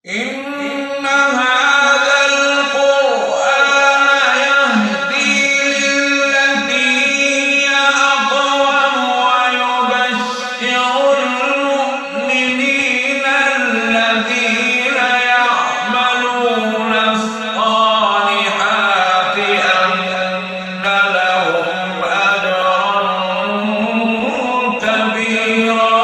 إن هذا القرآن يهدي للتي هي أقوم ويبشر المؤمنين الذين يعملون الصالحات أن لهم أجرا كبيرا.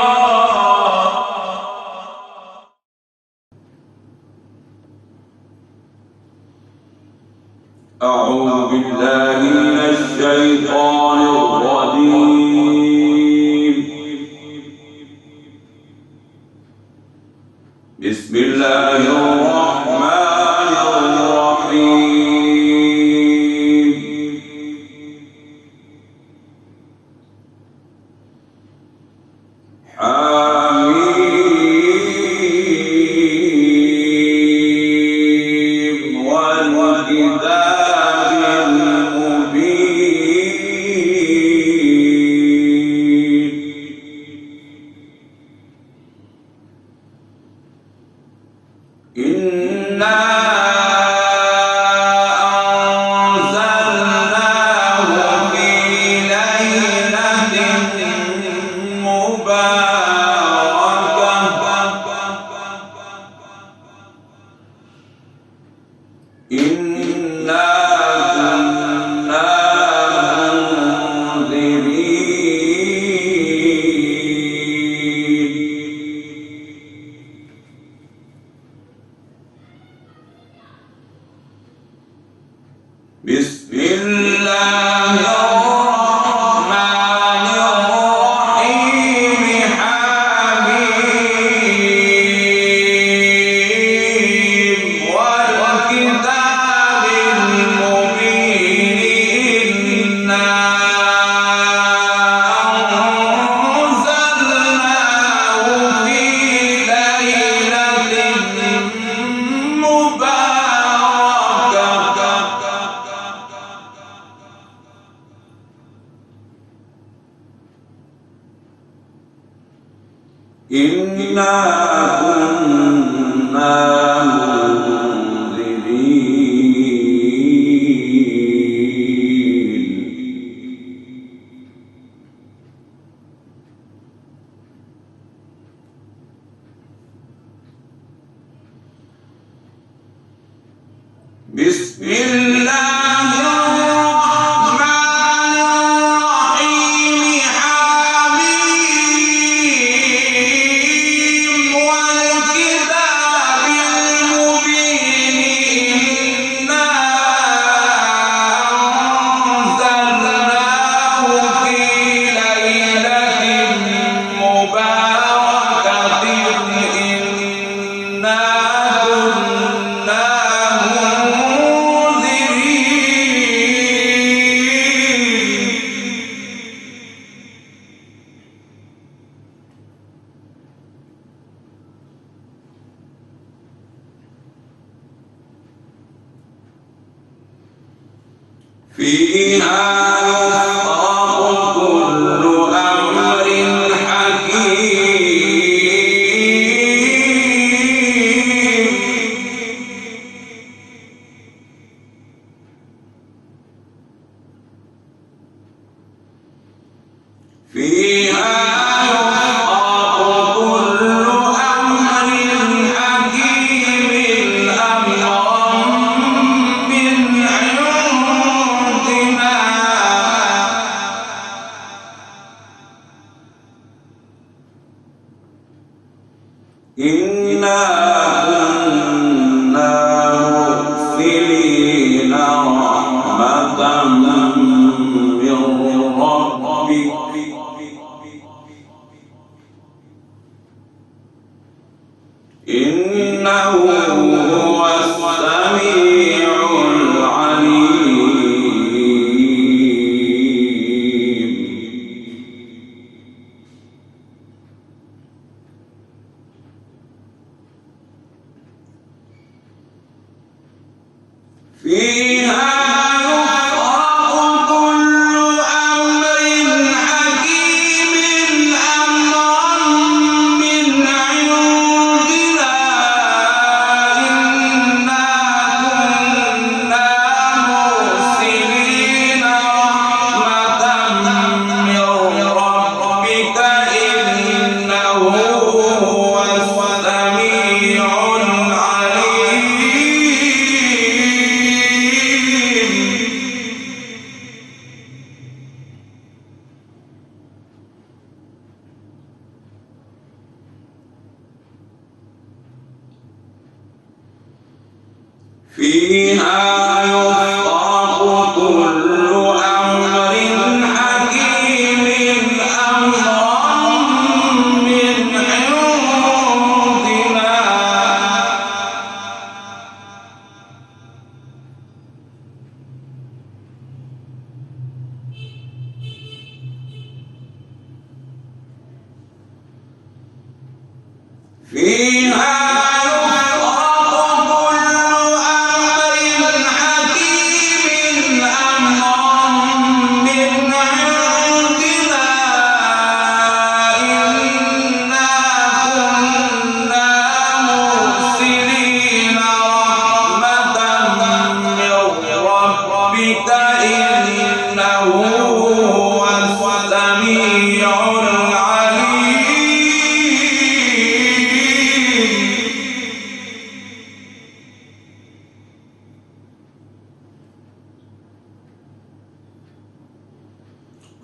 أعوذ بالله من الشيطان الرجيم. بسم الله الرحمن الرحيم. حميم والكتاب المبين. إنا أنزلناه في ليلة مباركة إنا كنا منذرين. بسم الله الرحمن الرحيم. حميم والكتاب المبين. إنا أنزلناه في ليلة مباركة إنا كنا منذرين. بسم الله الرحمن الرحيم. حميم والكتاب المبين. إنا أنزلناه في ليلة مباركة إنا كنا فيها يفرق كل أمر حكيم. فيها يفرق كل أمر حكيم أمرا من عندنا. إنا كنا مرسلين رحمة من ربك. إنه هو السميع العليم. فيها يفرق كل أمر حكيم أمرا من عندنا فيها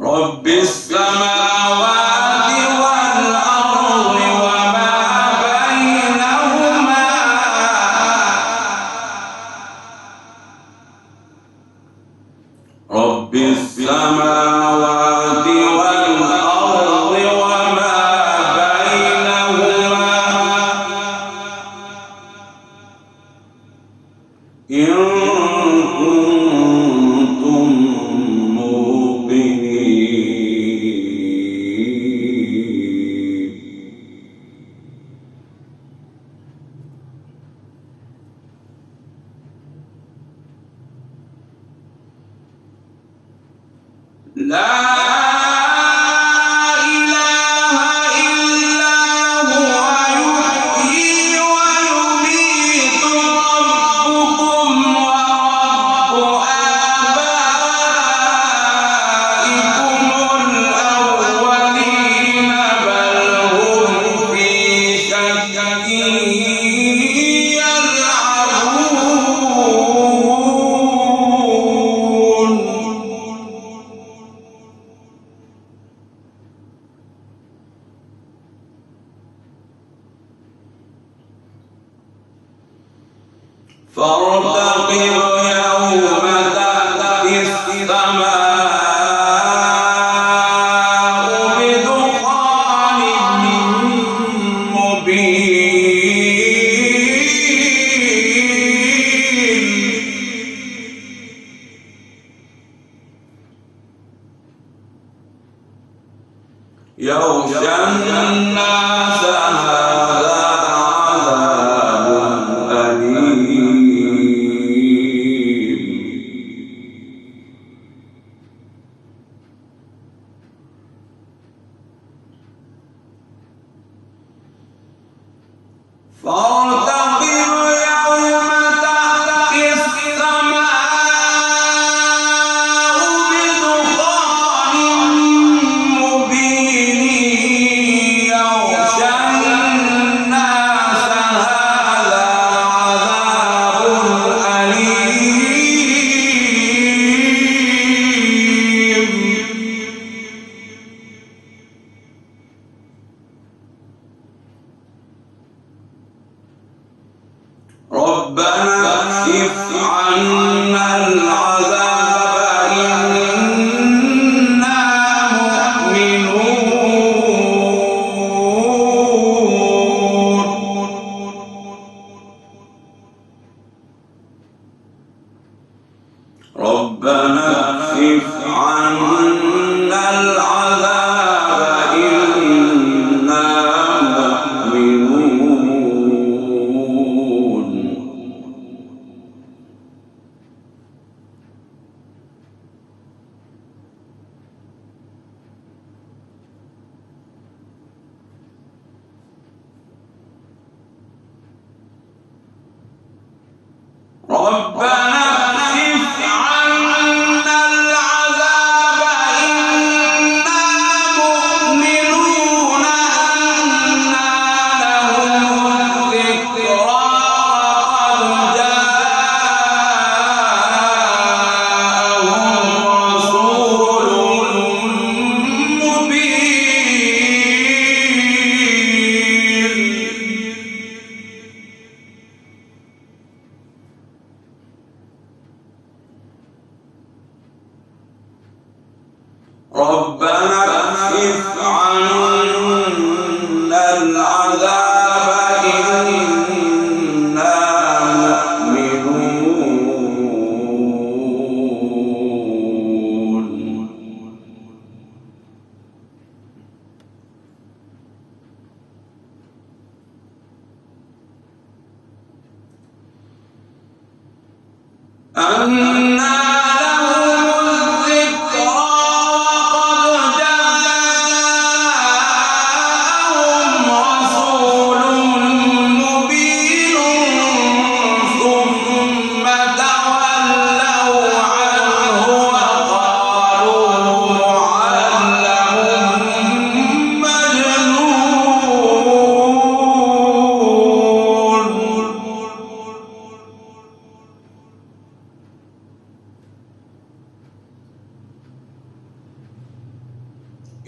رب السماوات والأرض وما بينهما رب السماوات والأرض وما بينهما إن كنتم لا إله إلا هو يحيي ويميت ربكم ورب آبائكم الأولين بل هم في شك فارتقب يوم تأتي السماء بدخان مبين يغشى الناس هذا عذاب أليم فارتقب يوم تأتي السماء بدخان مبين يغشى الناس هذا عذاب أليم ربنا اكشف عنا العذاب إنا مؤمنون ربنا اكشف عنا العذاب إنا مؤمنون ربنا اكشف عنا العذاب إنا مؤمنون أنى لهم الذكرى وقد جاءهم رسول مبين ربنا اكشف عنا العذاب إنا مؤمنون أنا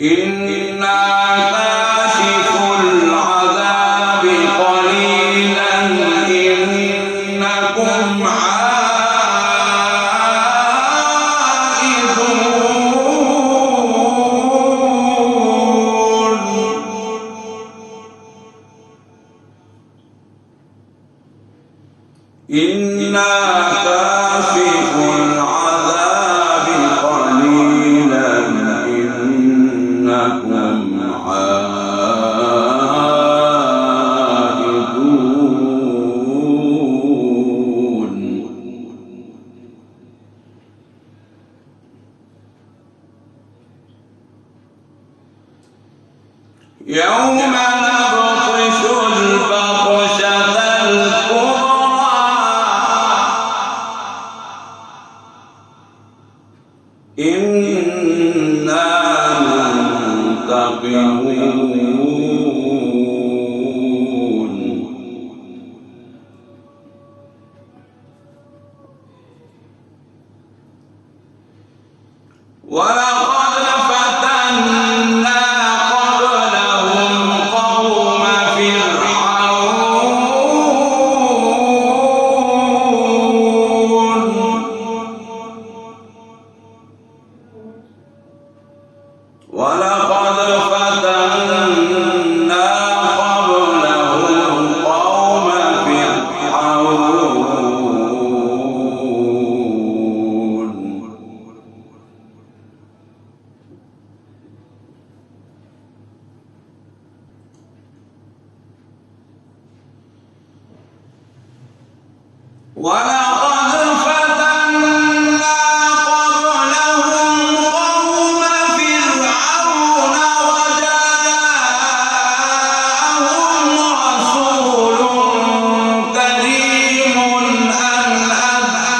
إنا كاشف العذاب قليلا إنكم عائدون إنا كاشف العذاب قليلا إنكم عائدون يوم نبطش البطشة الكبرى إنا منتقمون ولقد فتنا قبلهم قوم فرعون ولقد فتنا قبلهم قوم فرعون ولقد فتنا قبلهم قوم فرعون وجاءهم رسول كريم أن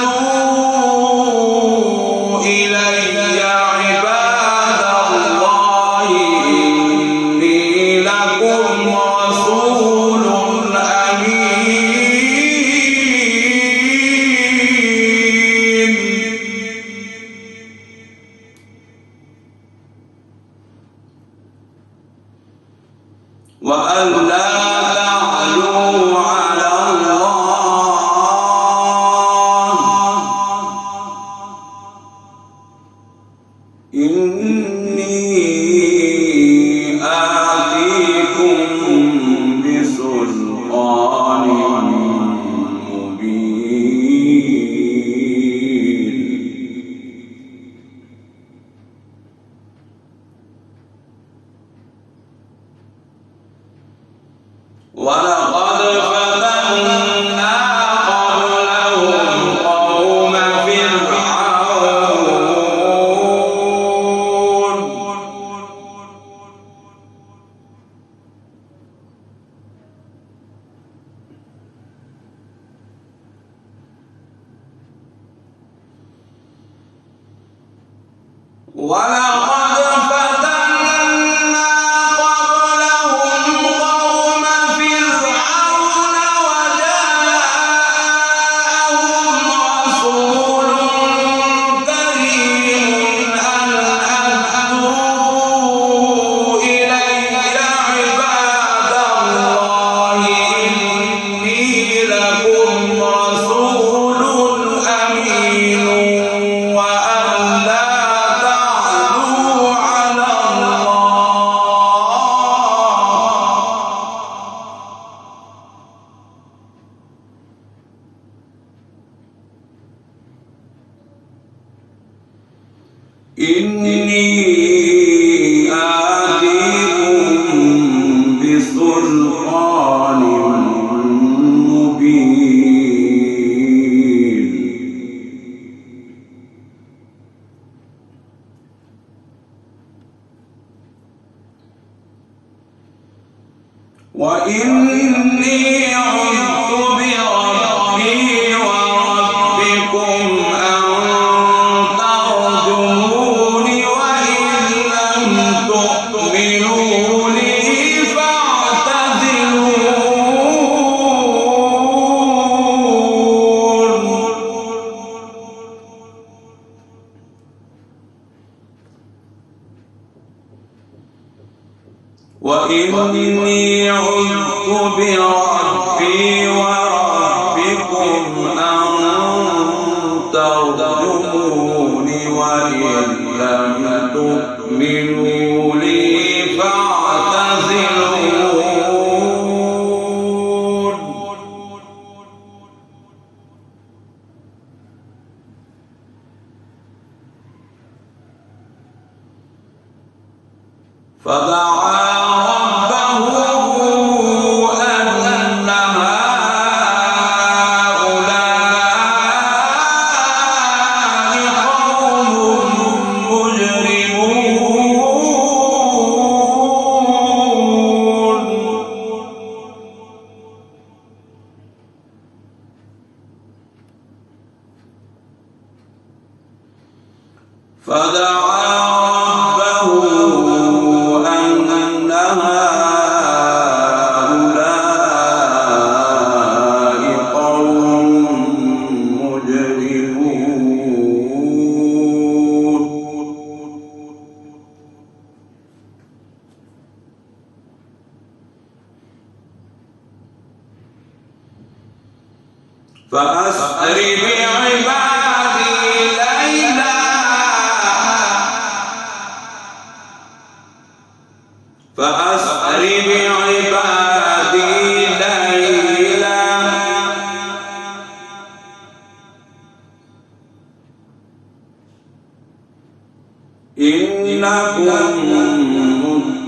أدوا إلي عباد الله إني لكم رسول أمين وأن لا تعلوا على الله إني آتيكم بسلطان مبين ولقد فتنا قبلهم قوم فرعون ولقد فتنا قبلهم قوم فرعون وجاءهم رسول كريم أن أدوا إلي عباد الله إني لكم رسول أمين وأن لا تعلوا إني آتيكم بسلطان مبين وإني عذت بربي وربكم أن ترجموني وإن لم تؤمنوا لي وإني عذت بربي وربكم أن ترجموني وإن لم تؤمنوا لي فاعتزلون فدعا فدعا ربه أن هؤلاء قوم مجرمون فأسر بعبادي ليلا فأسر بعبادي ليلا إنكم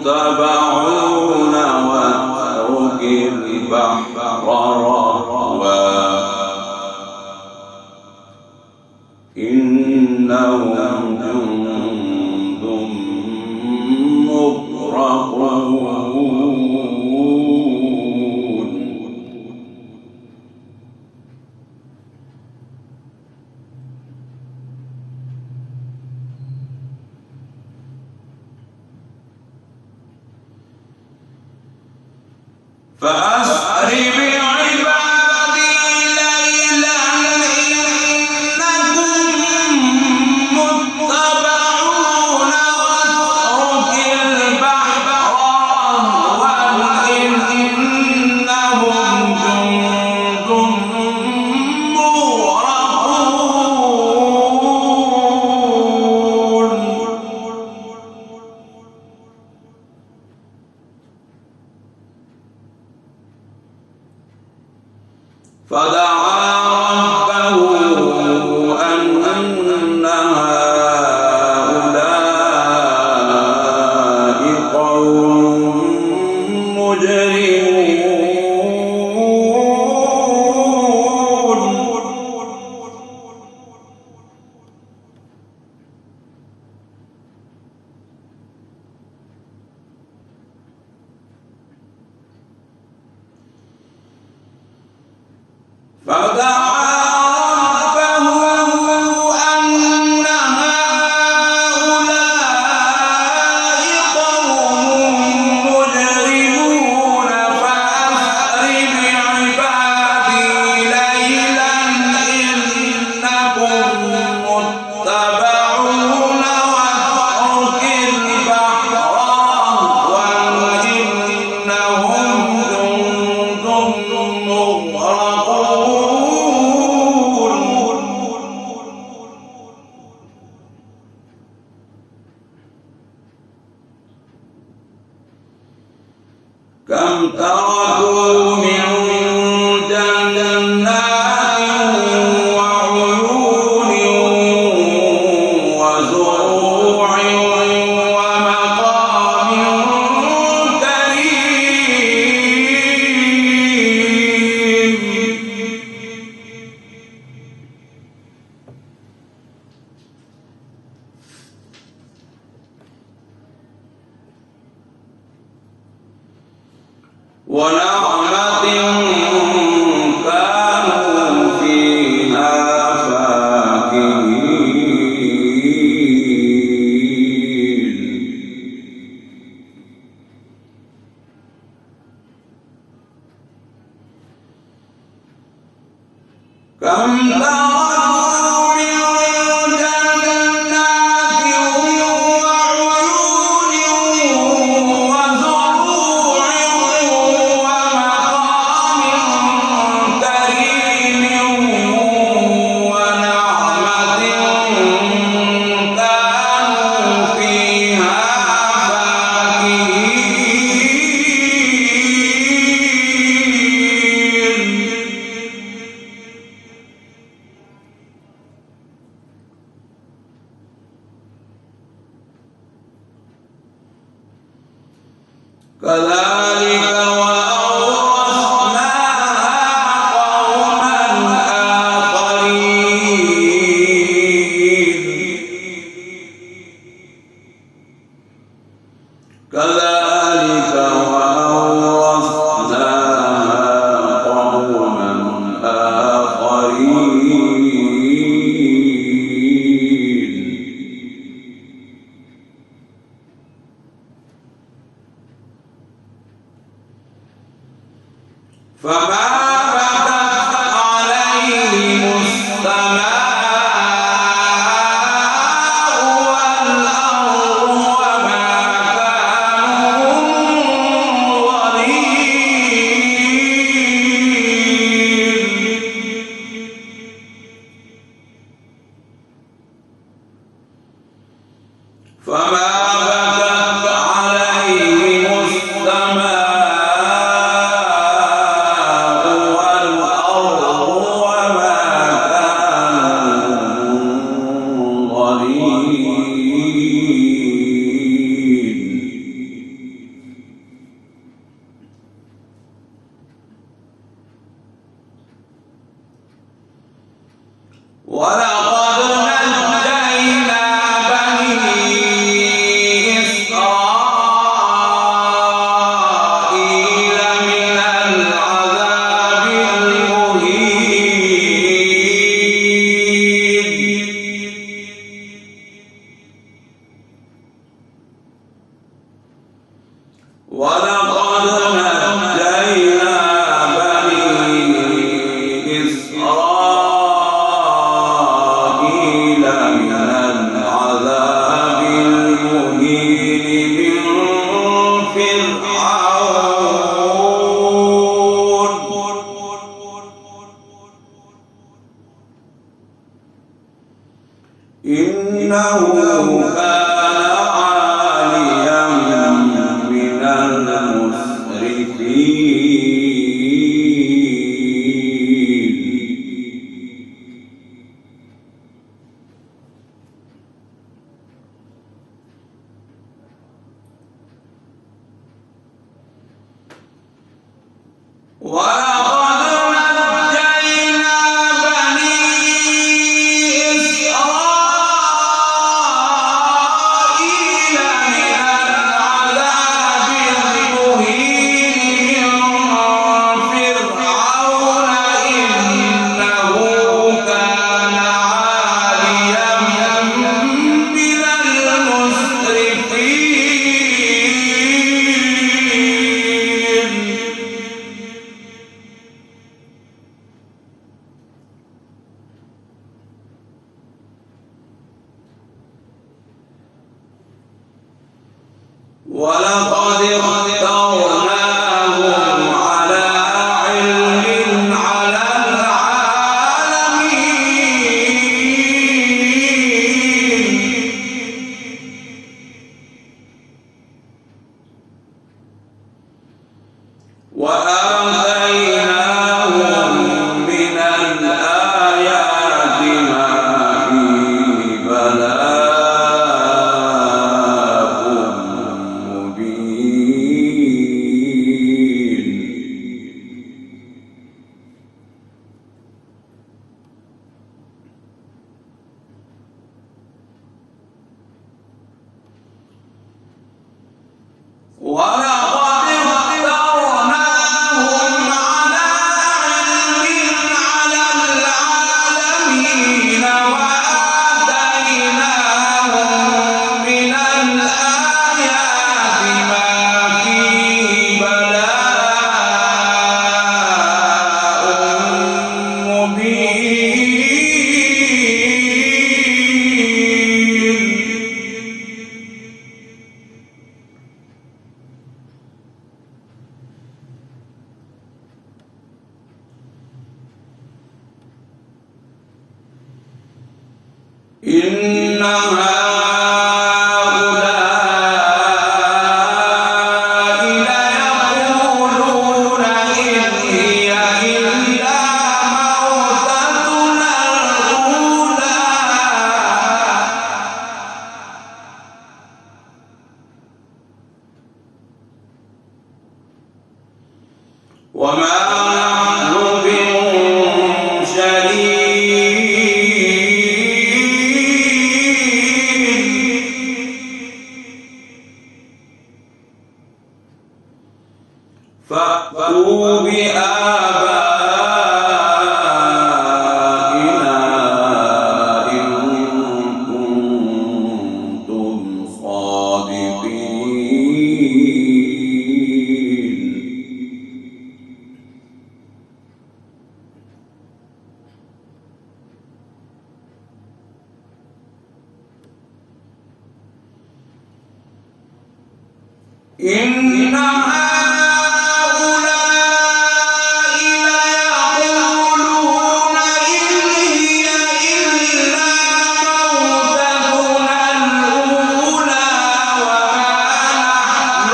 متبعون واترك البحر رهوا إنهم جند مغرقون فأسر بعبادي ليلا إنكم متبعون واترك البحر رهوا إنهم جند مغرقون فدعا ربه أن هؤلاء قوم مجرمون فدعا ربه أن هؤلاء قوم مجرمون فأسر بعبادي ليلا إنكم متبعون واترك البحر رهوا إنهم جند مغرقون كم تركوا من جنات وعيون وزروع ونعمة كانوا فيها فاكهين كم تركوا من جنات وعيون وزروع ومقام كريم ونعمة كانوا فيها فاكهين كذلك وأورثناها قوما آخرين كذلك وأورثناها قوما آخرين فما بكت عليهم السماء والأرض وما كانوا منظرين فما بكت عليهم السماء ولقد نجينا بني إسرائيل من العذاب المهين ولقد نجينا بني إسرائيل من العذاب المهين من فرعون إنه كان عاليا من المسرفين ولقد نجينا بني إسرائيل من العذاب المهين من فرعون إنه كان عاليا من المسرفين ولقد اخترناهم على علم على العالمين وآتيناهم من الآيات ما فيه بلاء مبين بآبائنا إن كنتم صادقين إن هؤلاء ليقولون إن هي إلا موتتنا الأولى وما نحن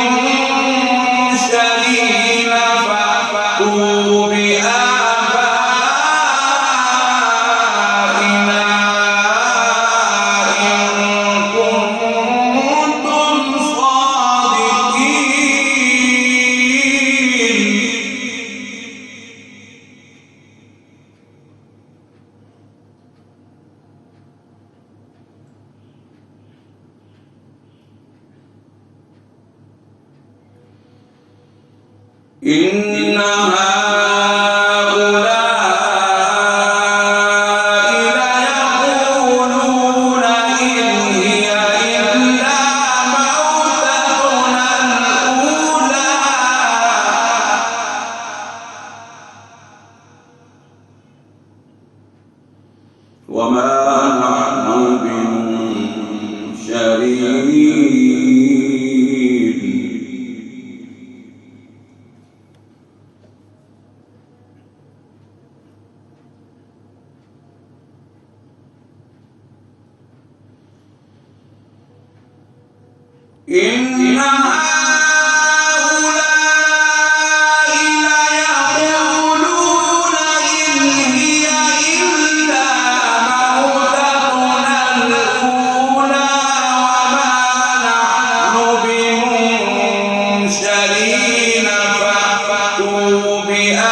بمنشرين فأتوا بآبائنا إن كنتم صادقين إن هؤلاء ليقولون إن هي إلا موتتنا الأولى وما نحن بمنشرين إن هؤلاء ليقولون إن هي إلا موتتنا الأولى وما نحن بمنشرين فأتوا بآبائنا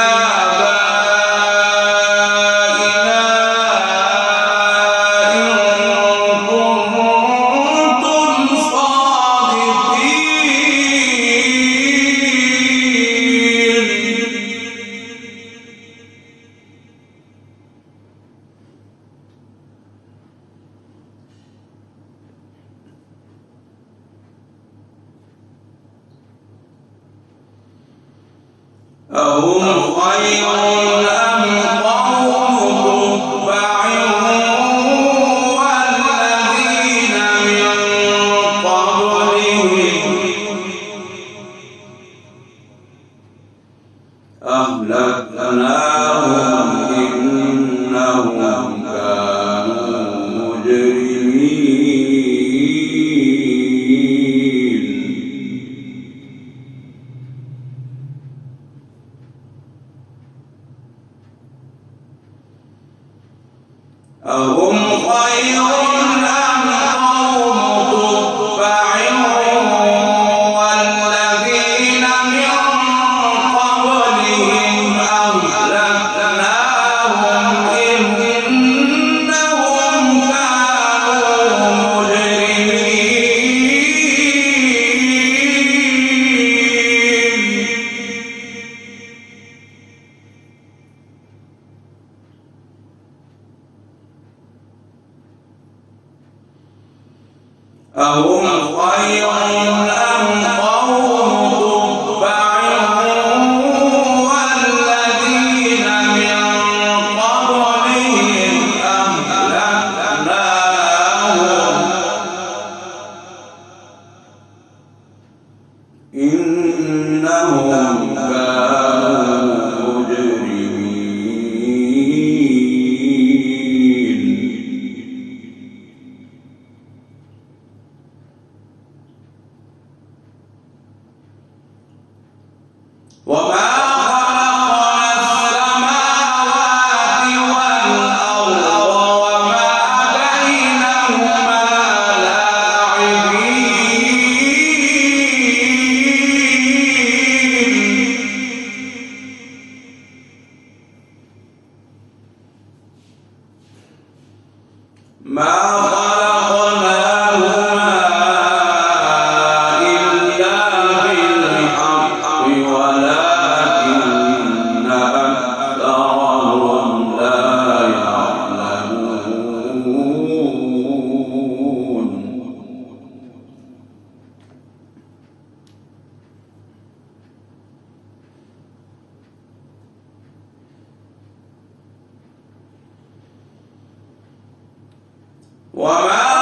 إن كنتم أهم خير أم قوم تبع والذين من قبلهم أهلكناهم إنهم كانوا مجرمين أهم خير أم قوم تبع والذين من قبلهم أهلكناهم إنهم كانوا مجرمين أهم خير أم قوم تبع والذين من قبلهم أهلكناهم إنهم كانوا مجرمين وما خلقنا السماوات والأرض وما بينهما لاعبين ما خلقناهما إلا بالحق ولكن وما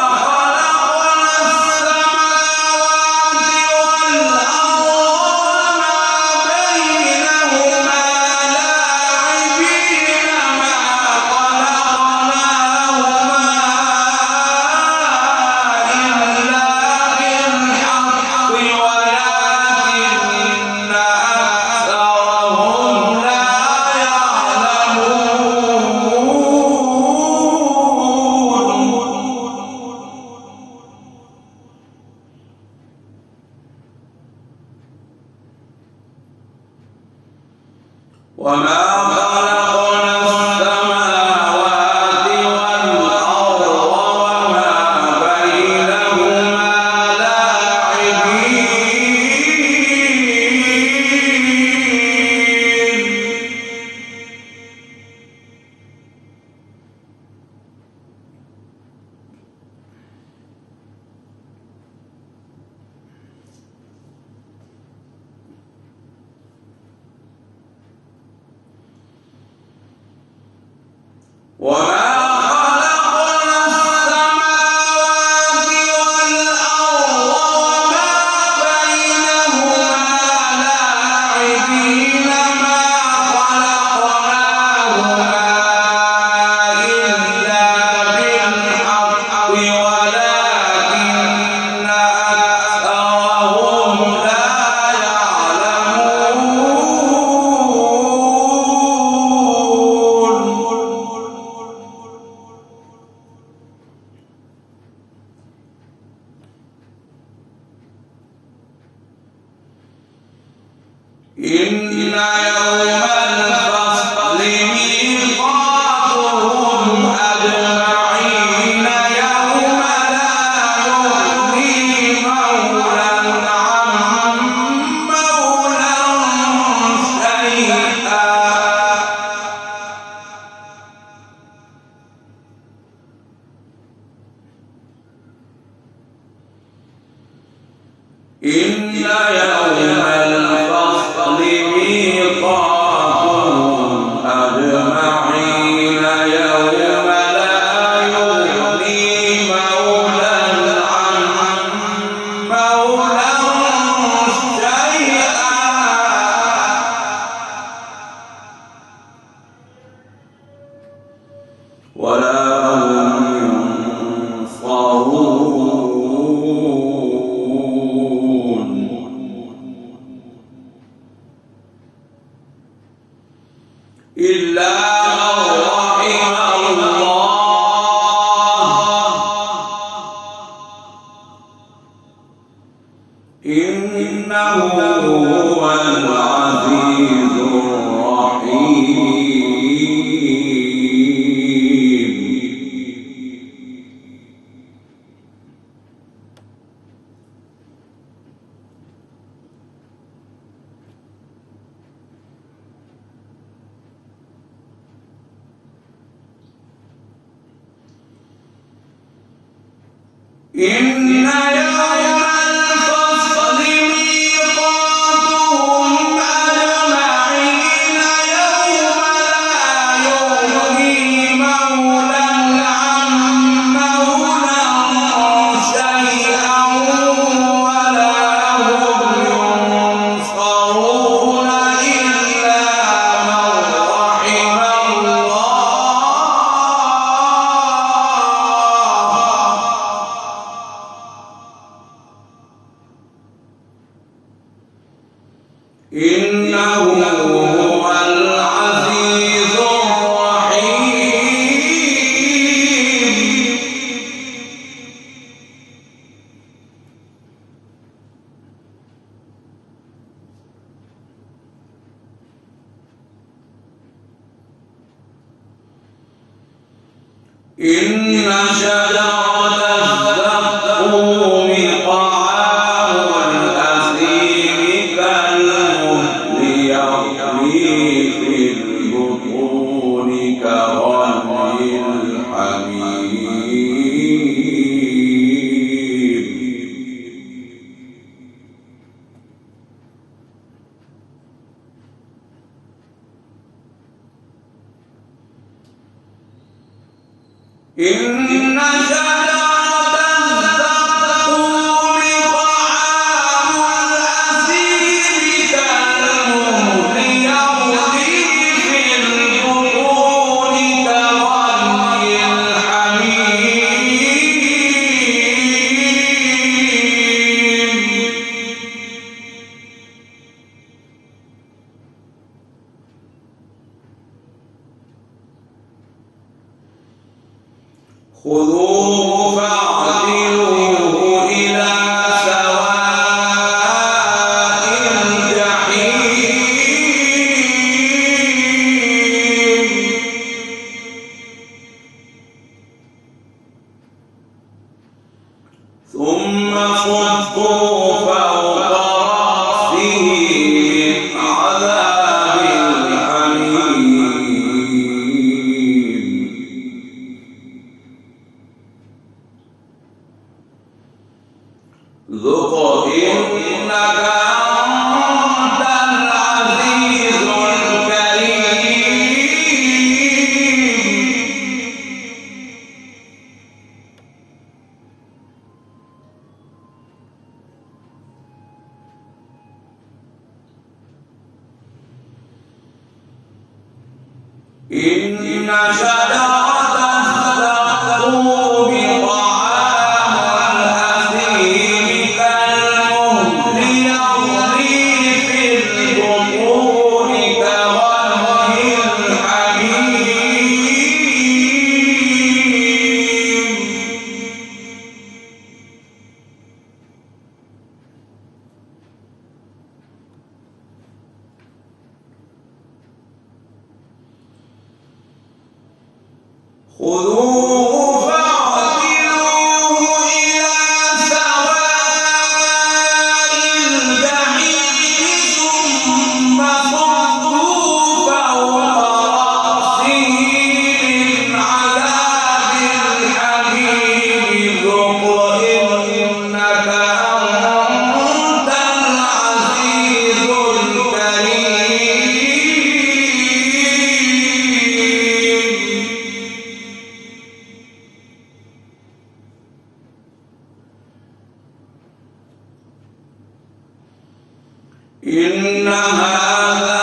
إن صبوا فوق رأسه من عذاب الحميم ذق إنك أنت العزيز الكريم إن شجرة الزقوم طعام الأثيم كالمهل يغلي في البطون كغلي الحميم خذوه فاعتلوه إلى سواء الجحيم ثم صبوا فوق رأسه من عذاب الحميم ذق إنك أنت العزيز الكريم إن هذا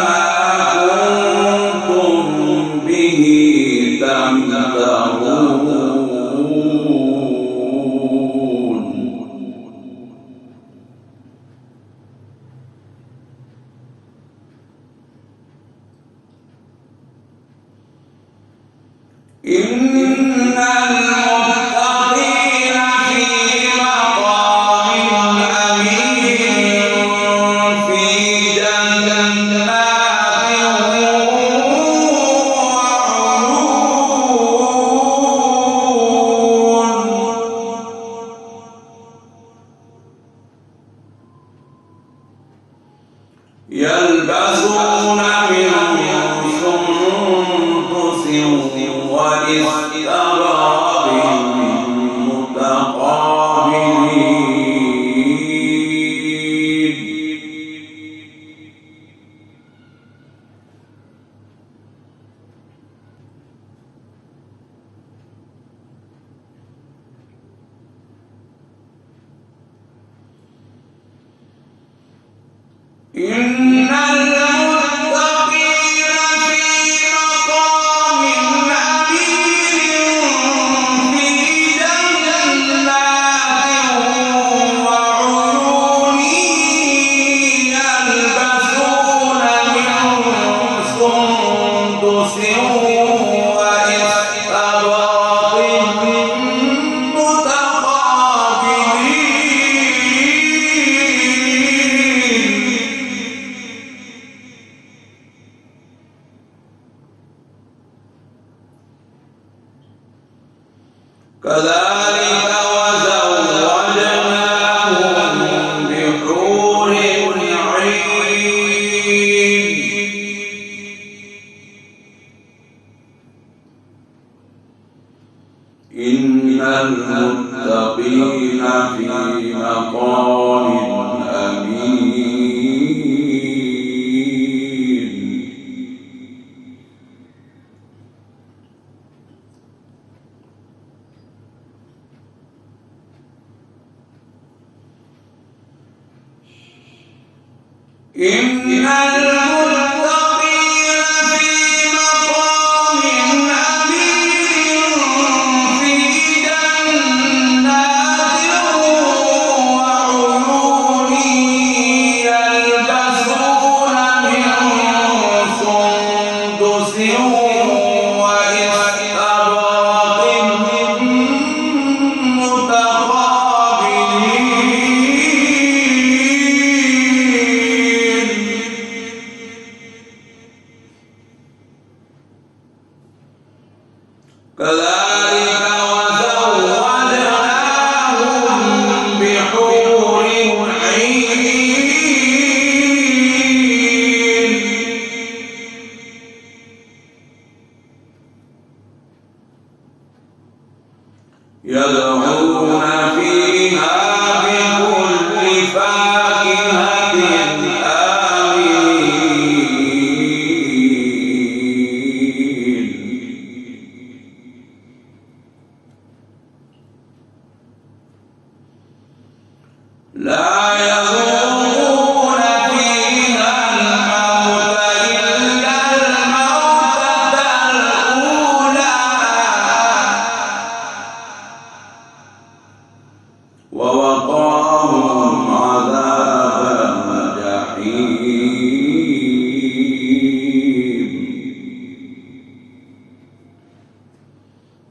ما كنتم به تمترون إن المتقين في مقام أمين في جنات وعيون يلبسون من سندس واستبرق متقابلين إن المتقين في مقام أمين في جنات وعيون يلبسون من سندس واستبرق متقابلين كذلك وزوجناهم بحور عين إن المتقين في مقام أمين إن المتقين في مقام أمين في جنات وعيون يلبسون من سندس واستبرق متقابلين لا يذوقون فيها الموت إلا الموتة الأولى ووقاهم عذاب الجحيم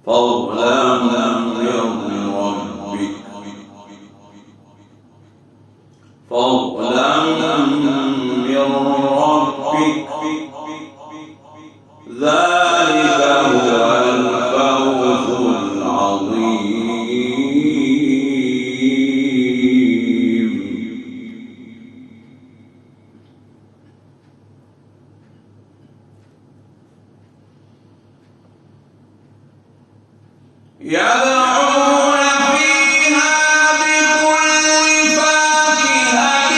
فضلا من ربك ذلك هو الفوز العظيم يدعون فيها بكل فاكهة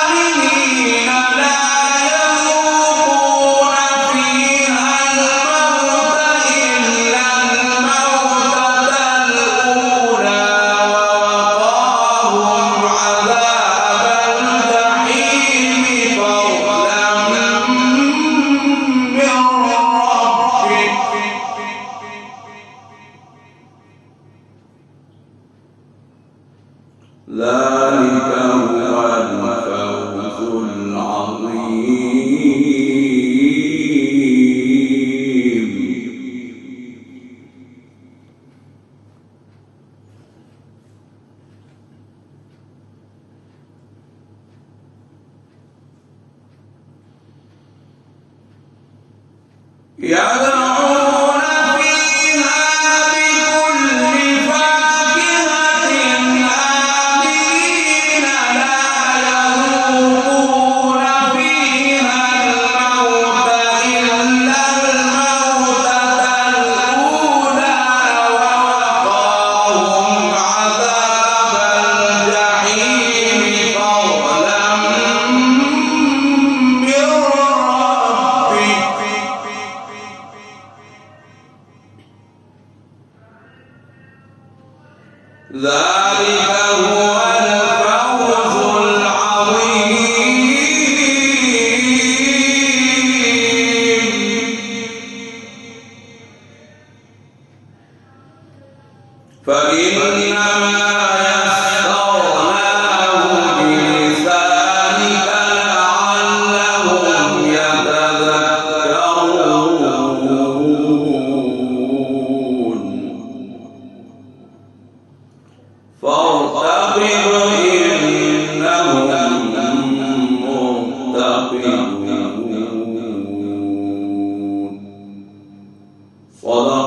آمنين لا يذوقون فيها الموت إلا الموتة الأولى ووقاهم عذاب الجحيم فضلا من ربك ذلك هو الفوز العظيم يدعون فيها بكل فاكهة آمنين لا يذوقون فيها الموت إلا الموتة الأولى ووقاهم عذاب الجحيم فضلا من ربك ذلك هو الفوز العظيم فإنما يسرناه بلسانك لعلهم يتذكرون فارتقب إنهم مرتقبون صدق